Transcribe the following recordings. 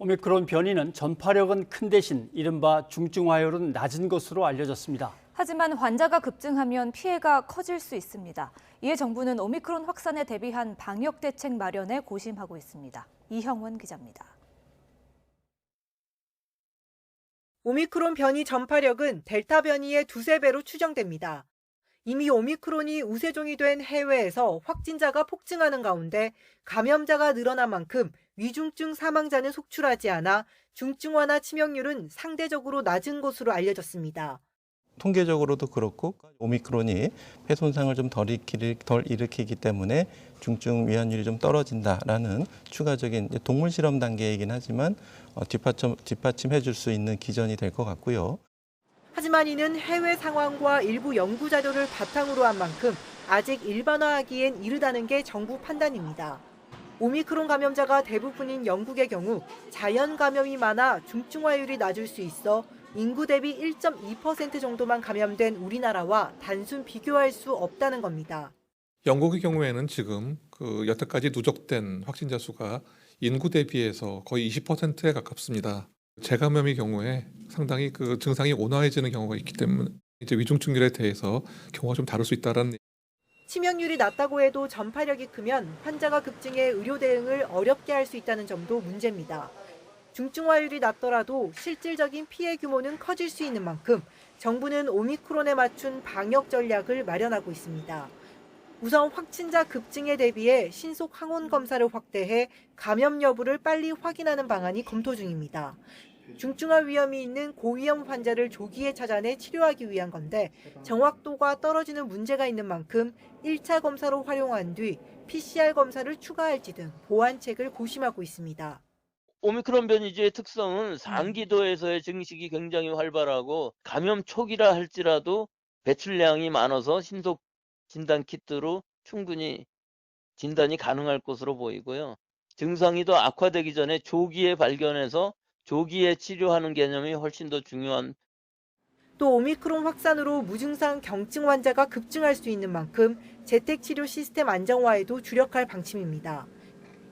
오미크론 변이는 전파력은 큰 대신 이른바 중증화율은 낮은 것으로 알려졌습니다. 하지만 환자가 급증하면 피해가 커질 수 있습니다. 이에 정부는 오미크론 확산에 대비한 방역 대책 마련에 고심하고 있습니다. 이형원 기자입니다. 오미크론 변이 전파력은 델타 변이의 두세 배로 추정됩니다. 이미 오미크론이 우세종이 된 해외에서 확진자가 폭증하는 가운데 감염자가 늘어난 만큼 위중증 사망자는 속출하지 않아 중증화나 치명률은 상대적으로 낮은 것으로 알려졌습니다. 통계적으로도 그렇고 오미크론이 폐 손상을 좀 덜 일으키기 때문에 중증 위험률이 좀 떨어진다라는 추가적인 동물 실험 단계이긴 하지만 뒷받침해 줄 수 있는 기전이 될 것 같고요. 하지만 이는 해외 상황과 일부 연구 자료를 바탕으로 한 만큼 아직 일반화하기엔 이르다는 게 정부 판단입니다. 오미크론 감염자가 대부분인 영국의 경우 자연 감염이 많아 중증화율이 낮을 수 있어 인구 대비 1.2% 정도만 감염된 우리나라와 단순 비교할 수 없다는 겁니다. 영국의 경우에는 지금 여태까지 누적된 확진자 수가 인구 대비해서 거의 20%에 가깝습니다. 재감염의 경우에 상당히 증상이 온화해지는 경우가 있기 때문에 이제 위중증률에 대해서 경우가 좀 다를 수 있다는. 치명률이 낮다고 해도 전파력이 크면 환자가 급증해 의료 대응을 어렵게 할 수 있다는 점도 문제입니다. 중증화율이 낮더라도 실질적인 피해 규모는 커질 수 있는 만큼 정부는 오미크론에 맞춘 방역 전략을 마련하고 있습니다. 우선 확진자 급증에 대비해 신속 항원 검사를 확대해 감염 여부를 빨리 확인하는 방안이 검토 중입니다. 중증화 위험이 있는 고위험 환자를 조기에 찾아내 치료하기 위한 건데 정확도가 떨어지는 문제가 있는 만큼 1차 검사로 활용한 뒤 PCR 검사를 추가할지 등 보완책을 고심하고 있습니다. 오미크론 변이주의 특성은 상기도에서의 증식이 굉장히 활발하고 감염 초기라 할지라도 배출량이 많아서 신속 진단 키트로 충분히 진단이 가능할 것으로 보이고요. 증상이 더 악화되기 전에 조기에 발견해서 조기에 치료하는 개념이 훨씬 더 중요한. 또 오미크론 확산으로 무증상 경증 환자가 급증할 수 있는 만큼 재택치료 시스템 안정화에도 주력할 방침입니다.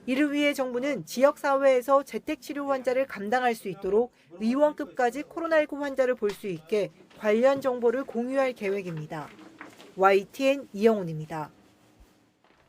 이를 위해 정부는 지역사회에서 재택치료 환자를 감당할 수 있도록 의원급까지 코로나19 환자를 볼 수 있게 관련 정보를 공유할 계획입니다. YTN 이영훈입니다.